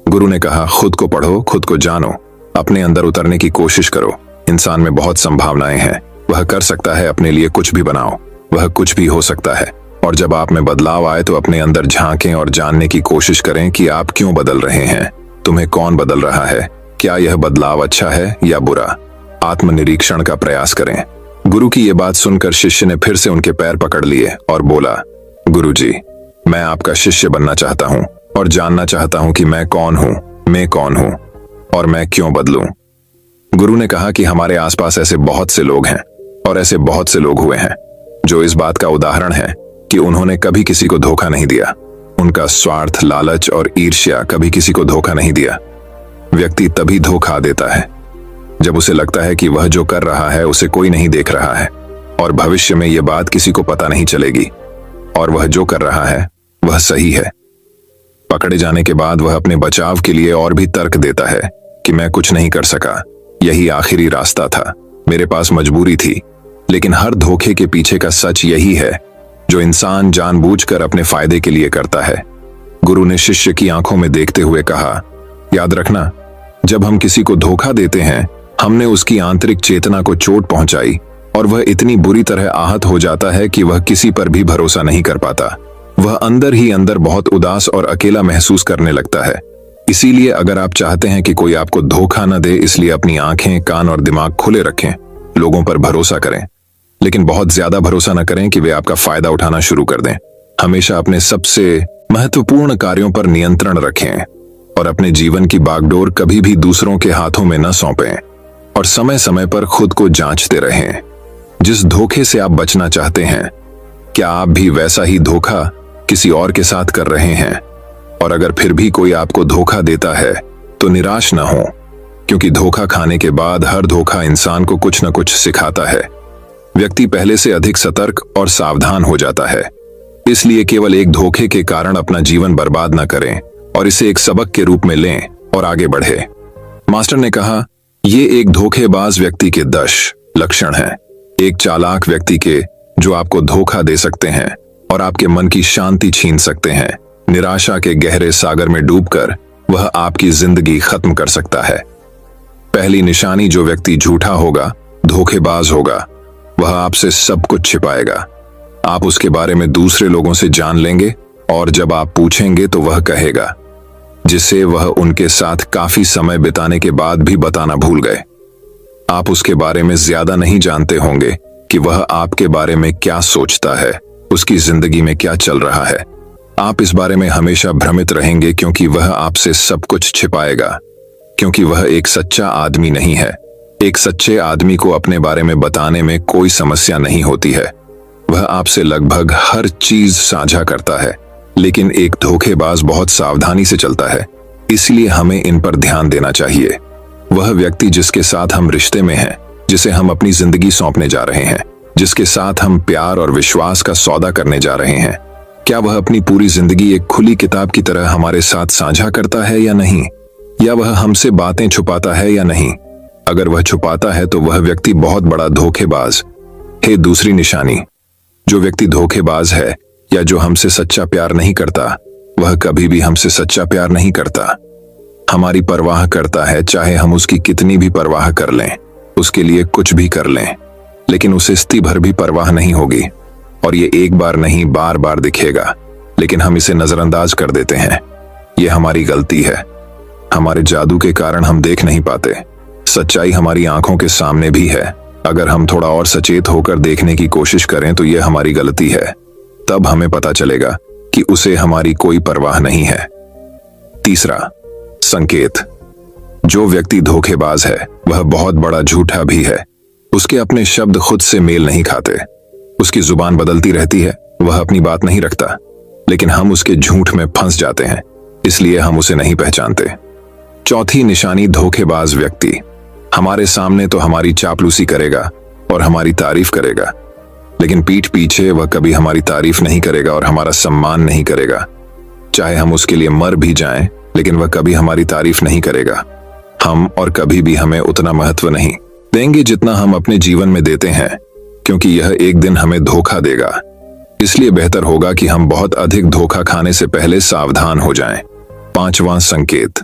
गुरु ने कहा, खुद को पढ़ो, खुद को जानो, अपने अंदर उतरने की कोशिश करो। इंसान में बहुत संभावनाएं हैं। वह कर सकता है, अपने लिए कुछ भी बनाओ। वह कुछ भी हो सकता है। और जब आप में बदलाव आए तो अपने अंदर झांकें और जानने की कोशिश करें कि आप क्यों बदल रहे हैं, तुम्हें कौन बदल रहा है, क्या यह बदलाव अच्छा है या बुरा। आत्मनिरीक्षण का प्रयास करें। गुरु की यह बात सुनकर शिष्य ने फिर से उनके पैर पकड़ लिए और बोला, गुरुजी, मैं आपका शिष्य बनना चाहता हूं और जानना चाहता हूं कि मैं कौन हूं और मैं क्यों बदलूं। गुरु ने कहा कि हमारे आसपास ऐसे बहुत से लोग हैं और ऐसे बहुत से लोग हुए हैं जो इस बात का उदाहरण है कि उन्होंने कभी किसी को धोखा नहीं दिया। उनका स्वार्थ, लालच और ईर्ष्या कभी किसी को धोखा नहीं दिया। व्यक्ति तभी धोखा देता है जब उसे लगता है कि वह जो कर रहा है उसे कोई नहीं देख रहा है और भविष्य में यह बात किसी को पता नहीं चलेगी और वह जो कर रहा है वह सही है। पकड़े जाने के बाद वह अपने बचाव के लिए और भी तर्क देता है कि मैं कुछ नहीं कर सका, यही आखिरी रास्ता था, मेरे पास मजबूरी थी। लेकिन हर धोखे के पीछे का सच यही है जो इंसान जानबूझकर अपने फायदे के लिए करता है। गुरु ने शिष्य की आंखों में देखते हुए कहा, याद रखना, जब हम किसी को धोखा देते हैं हमने उसकी आंतरिक चेतना को चोट पहुंचाई और वह इतनी बुरी तरह आहत हो जाता है कि वह किसी पर भी भरोसा नहीं कर पाता। वह अंदर ही अंदर बहुत उदास और अकेला महसूस करने लगता है। इसीलिए अगर आप चाहते हैं कि कोई आपको धोखा न दे, इसलिए अपनी आंखें, कान और दिमाग खुले रखें। लोगों पर भरोसा करें, लेकिन बहुत ज्यादा भरोसा न करें कि वे आपका फायदा उठाना शुरू कर दें। हमेशा अपने सबसे महत्वपूर्ण कार्यों पर नियंत्रण रखें और अपने जीवन की बागडोर कभी भी दूसरों के हाथों में न सौंपें और समय समय पर खुद को जांचते रहें। जिस धोखे से आप बचना चाहते हैं, क्या आप भी वैसा ही धोखा किसी और के साथ कर रहे हैं? और अगर फिर भी कोई आपको धोखा देता है तो निराश न हो, क्योंकि धोखा खाने के बाद हर धोखा इंसान को कुछ न कुछ सिखाता है। व्यक्ति पहले से अधिक सतर्क और सावधान हो जाता है। इसलिए केवल एक धोखे के कारण अपना जीवन बर्बाद न करें और इसे एक सबक के रूप में लें और आगे बढ़े। मास्टर ने कहा, ये एक धोखेबाज व्यक्ति के 10 लक्षण हैं, एक चालाक व्यक्ति के जो आपको धोखा दे सकते हैं और आपके मन की शांति छीन सकते हैं। निराशा के गहरे सागर में डूबकर वह आपकी जिंदगी खत्म कर सकता है। पहली निशानी, जो व्यक्ति झूठा होगा, धोखेबाज होगा, वह आपसे सब कुछ छिपाएगा। आप उसके बारे में दूसरे लोगों से जान लेंगे और जब आप पूछेंगे तो वह कहेगा, जिसे वह उनके साथ काफी समय बिताने के बाद भी बताना भूल गए। आप उसके बारे में ज्यादा नहीं जानते होंगे कि वह आपके बारे में क्या सोचता है, उसकी जिंदगी में क्या चल रहा है। आप इस बारे में हमेशा भ्रमित रहेंगे क्योंकि वह आपसे सब कुछ छिपाएगा, क्योंकि वह एक सच्चा आदमी नहीं है। एक सच्चे आदमी को अपने बारे में बताने में कोई समस्या नहीं होती है। वह आपसे लगभग हर चीज साझा करता है, लेकिन एक धोखेबाज बहुत सावधानी से चलता है। इसलिए हमें इन पर ध्यान देना चाहिए। वह व्यक्ति जिसके साथ हम रिश्ते में हैं, जिसे हम अपनी जिंदगी सौंपने जा रहे हैं, जिसके साथ हम प्यार और विश्वास का सौदा करने जा रहे हैं, क्या वह अपनी पूरी जिंदगी एक खुली किताब की तरह हमारे साथ साझा करता है या नहीं? या वह हमसे बातें छुपाता है या नहीं? अगर वह छुपाता है तो वह व्यक्ति बहुत बड़ा धोखेबाज है। दूसरी निशानी, जो व्यक्ति धोखेबाज है या जो हमसे सच्चा प्यार नहीं करता, वह कभी भी हमसे सच्चा प्यार नहीं करता। हमारी परवाह करता है, चाहे हम उसकी कितनी भी परवाह कर लें, उसके लिए कुछ भी कर लें, लेकिन उसे स्ती भर भी परवाह नहीं होगी। और ये एक बार नहीं, बार बार दिखेगा, लेकिन हम इसे नजरअंदाज कर देते हैं। ये हमारी गलती है। हमारे जादू के कारण हम देख नहीं पाते। सच्चाई हमारी आंखों के सामने भी है। अगर हम थोड़ा और सचेत होकर देखने की कोशिश करें तो यह हमारी गलती है। तब हमें पता चलेगा कि उसे हमारी कोई परवाह नहीं है। तीसरा संकेत, जो व्यक्ति धोखेबाज है वह बहुत बड़ा झूठा भी है। उसके अपने शब्द खुद से मेल नहीं खाते। उसकी जुबान बदलती रहती है, वह अपनी बात नहीं रखता, लेकिन हम उसके झूठ में फंस जाते हैं, इसलिए हम उसे नहीं पहचानते। चौथी निशानी, धोखेबाज व्यक्ति हमारे सामने तो हमारी चापलूसी करेगा और हमारी तारीफ करेगा, लेकिन पीठ पीछे वह कभी हमारी तारीफ नहीं करेगा और हमारा सम्मान नहीं करेगा। चाहे हम उसके लिए मर भी जाएं, लेकिन वह कभी हमारी तारीफ नहीं करेगा। हम और कभी भी हमें उतना महत्व नहीं देंगे जितना हम अपने जीवन में देते हैं, क्योंकि यह एक दिन हमें धोखा देगा। इसलिए बेहतर होगा कि हम बहुत अधिक धोखा खाने से पहले सावधान हो जाएं। पांचवां संकेत,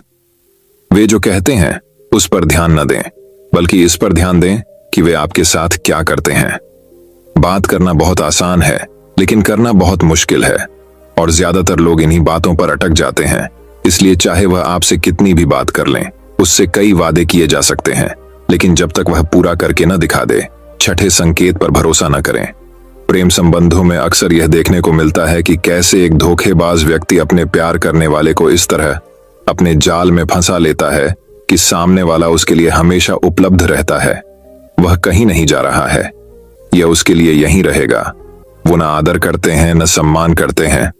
वे जो कहते हैं उस पर ध्यान न दें, बल्कि इस पर ध्यान दें कि वे आपके साथ क्या करते हैं। बात करना बहुत आसान है, लेकिन करना बहुत मुश्किल है, और ज्यादातर लोग इन्हीं बातों पर अटक जाते हैं। इसलिए चाहे वह आपसे कितनी भी बात कर लें, उससे कई वादे किए जा सकते हैं, लेकिन जब तक वह पूरा करके न दिखा दे, छठे संकेत पर भरोसा न करें। प्रेम संबंधों में अक्सर यह देखने को मिलता है कि कैसे एक धोखेबाज व्यक्ति अपने प्यार करने वाले को इस तरह अपने जाल में फंसा लेता है कि सामने वाला उसके लिए हमेशा उपलब्ध रहता है। वह कहीं नहीं जा रहा है, यह उसके लिए यहीं रहेगा। वो न आदर करते हैं, न सम्मान करते हैं,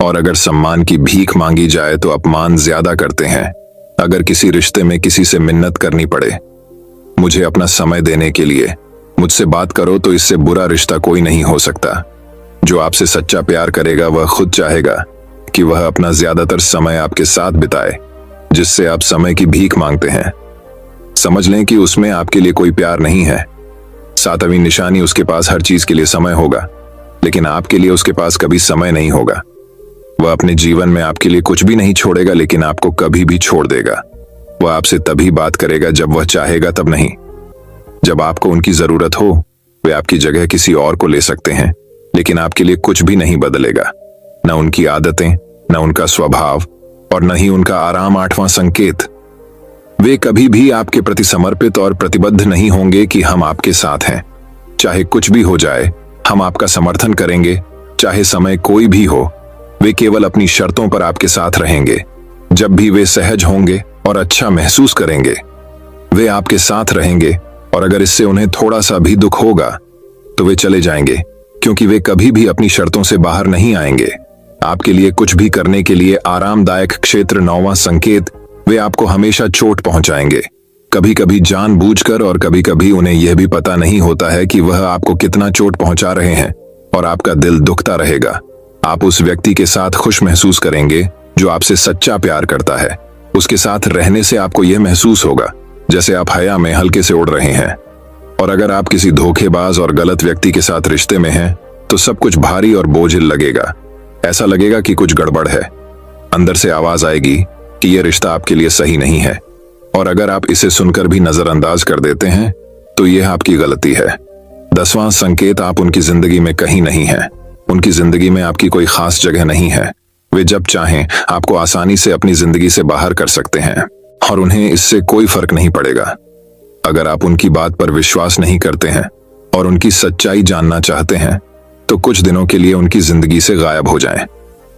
और अगर सम्मान की भीख मांगी जाए तो अपमान ज्यादा करते हैं। अगर किसी रिश्ते में किसी से मिन्नत करनी पड़े, मुझे अपना समय देने के लिए मुझसे बात करो, तो इससे बुरा रिश्ता कोई नहीं हो सकता। जो आपसे सच्चा प्यार करेगा वह खुद चाहेगा कि वह अपना ज्यादातर समय आपके साथ बिताए। जिससे आप समय की भीख मांगते हैं, समझ लें कि उसमें आपके लिए कोई प्यार नहीं है। 7वीं निशानी, उसके पास हर चीज के लिए समय होगा, लेकिन आपके लिए उसके पास कभी समय नहीं होगा। वह अपने जीवन में आपके लिए कुछ भी नहीं छोड़ेगा, लेकिन आपको कभी भी छोड़ देगा। वह आपसे तभी बात करेगा जब वह चाहेगा, तब नहीं। जब आपको उनकी जरूरत हो, वे आपकी जगह किसी और को ले सकते हैं, लेकिन आपके लिए कुछ भी नहीं बदलेगा। न उनकी आदतें, न उनका स्वभाव, और न ही उनका आराम। 8वां संकेत, वे कभी भी आपके प्रति समर्पित और प्रतिबद्ध नहीं होंगे कि हम आपके साथ हैं। चाहे कुछ भी हो जाए, हम आपका समर्थन करेंगे, चाहे समय कोई भी हो। वे केवल अपनी शर्तों पर आपके साथ रहेंगे। जब भी वे सहज होंगे और अच्छा महसूस करेंगे, वे आपके साथ रहेंगे, और अगर इससे उन्हें थोड़ा सा भी दुख होगा तो वे चले जाएंगे, क्योंकि वे कभी भी अपनी शर्तों से बाहर नहीं आएंगे। आपके लिए कुछ भी करने के लिए आरामदायक क्षेत्र। 9वां संकेत, वे आपको हमेशा चोट पहुंचाएंगे, कभी कभी जानबूझकर, और कभी कभी उन्हें यह भी पता नहीं होता है कि वह आपको कितना चोट पहुंचा रहे हैं, और आपका दिल दुखता रहेगा। आप उस व्यक्ति के साथ खुश महसूस करेंगे जो आपसे सच्चा प्यार करता है। उसके साथ रहने से आपको यह महसूस होगा जैसे आप हवा में हल्के से उड़ रहे हैं। और अगर आप किसी धोखेबाज और गलत व्यक्ति के साथ रिश्ते में हैं, तो सब कुछ भारी और बोझिल लगेगा। ऐसा लगेगा कि कुछ गड़बड़ है। अंदर से आवाज आएगी कि यह रिश्ता आपके लिए सही नहीं है। और अगर आप इसे सुनकर भी नजरअंदाज कर देते हैं, तो यह आपकी गलती है। 10वां संकेत, आप उनकी जिंदगी में कहीं नहीं हैं। उनकी जिंदगी में आपकी कोई खास जगह नहीं है। वे जब चाहें आपको आसानी से अपनी जिंदगी से बाहर कर सकते हैं, और उन्हें इससे कोई फर्क नहीं पड़ेगा। अगर आप उनकी बात पर विश्वास नहीं करते हैं और उनकी सच्चाई जानना चाहते हैं, तो कुछ दिनों के लिए उनकी जिंदगी से गायब हो जाएं।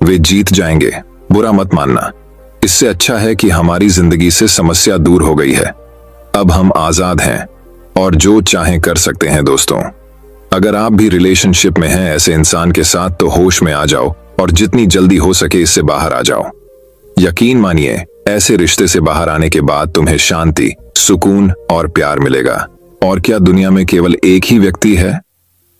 वे जीत जाएंगे, बुरा मत मानना। इससे अच्छा है कि हमारी जिंदगी से समस्या दूर हो गई है। अब हम आजाद हैं और जो चाहें कर सकते हैं। दोस्तों, अगर आप भी रिलेशनशिप में हैं ऐसे इंसान के साथ, तो होश में आ जाओ और जितनी जल्दी हो सके इससे बाहर आ जाओ। यकीन मानिए, ऐसे रिश्ते से बाहर आने के बाद तुम्हें शांति, सुकून और प्यार मिलेगा। और क्या दुनिया में केवल एक ही व्यक्ति है?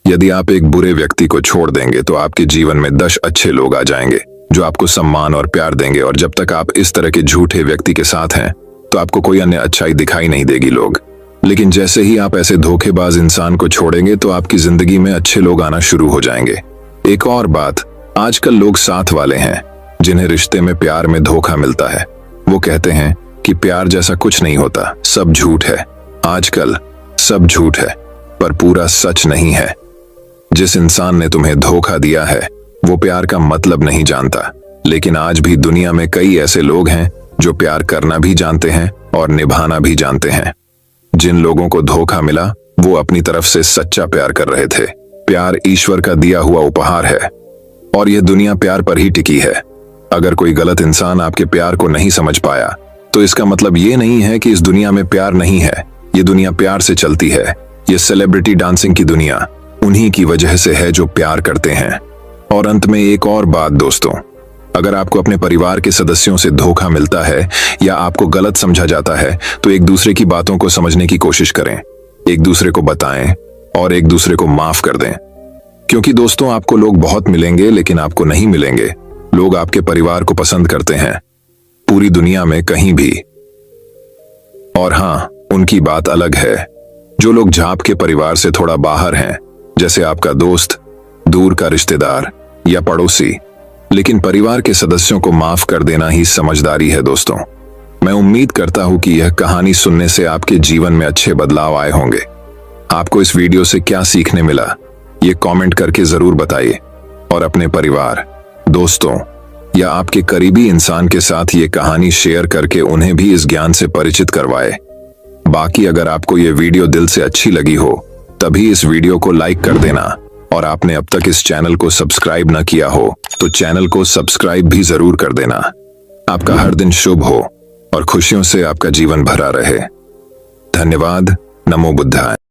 यदि आप एक बुरे व्यक्ति को छोड़ देंगे, तो आपके जीवन में 10 अच्छे लोग आ जाएंगे जो आपको सम्मान और प्यार देंगे। और जब तक आप इस तरह के झूठे व्यक्ति के साथ हैं, तो आपको कोई अन्य अच्छाई दिखाई नहीं देगी लोग। लेकिन जैसे ही आप ऐसे धोखेबाज इंसान को छोड़ेंगे, तो आपकी जिंदगी में अच्छे लोग आना शुरू हो जाएंगे। एक और बात, आजकल लोग साथ वाले हैं जिन्हें रिश्ते में प्यार में धोखा मिलता है। वो कहते हैं कि प्यार जैसा कुछ नहीं होता, सब झूठ है। आजकल सब झूठ है, पर पूरा सच नहीं है। जिस इंसान ने तुम्हें धोखा दिया है, वो प्यार का मतलब नहीं जानता। लेकिन आज भी दुनिया में कई ऐसे लोग हैं जो प्यार करना भी जानते हैं और निभाना भी जानते हैं। जिन लोगों को धोखा मिला, वो अपनी तरफ से सच्चा प्यार कर रहे थे। प्यार ईश्वर का दिया हुआ उपहार है, और यह दुनिया प्यार पर ही टिकी है। अगर कोई गलत इंसान आपके प्यार को नहीं समझ पाया, तो इसका मतलब ये नहीं है कि इस दुनिया में प्यार नहीं है। ये दुनिया प्यार से चलती है। ये सेलिब्रिटी डांसिंग की दुनिया उन्हीं की वजह से है जो प्यार करते हैं। और अंत में एक और बात दोस्तों, अगर आपको अपने परिवार के सदस्यों से धोखा मिलता है या आपको गलत समझा जाता है, तो एक दूसरे की बातों को समझने की कोशिश करें, एक दूसरे को बताएं और एक दूसरे को माफ कर दें। क्योंकि दोस्तों, आपको लोग बहुत मिलेंगे, लेकिन आपको नहीं मिलेंगे लोग आपके परिवार को पसंद करते हैं, पूरी दुनिया में कहीं भी। और हाँ, उनकी बात अलग है जो लोग झाप के परिवार से थोड़ा बाहर हैं, जैसे आपका दोस्त, दूर का रिश्तेदार या पड़ोसी। लेकिन परिवार के सदस्यों को माफ कर देना ही समझदारी है दोस्तों। मैं उम्मीद करता हूं कि यह कहानी सुनने से आपके जीवन में अच्छे बदलाव आए होंगे। आपको इस वीडियो से क्या सीखने मिला, ये कमेंट करके जरूर बताइए। और अपने परिवार, दोस्तों या आपके करीबी इंसान के साथ ये कहानी शेयर करके उन्हें भी इस ज्ञान से परिचित करवाए। बाकी अगर आपको ये वीडियो दिल से अच्छी लगी हो, तभी इस वीडियो को लाइक कर देना। और आपने अब तक इस चैनल को सब्सक्राइब न किया हो, तो चैनल को सब्सक्राइब भी जरूर कर देना। आपका हर दिन शुभ हो और खुशियों से आपका जीवन भरा रहे। धन्यवाद। नमो बुद्धाय।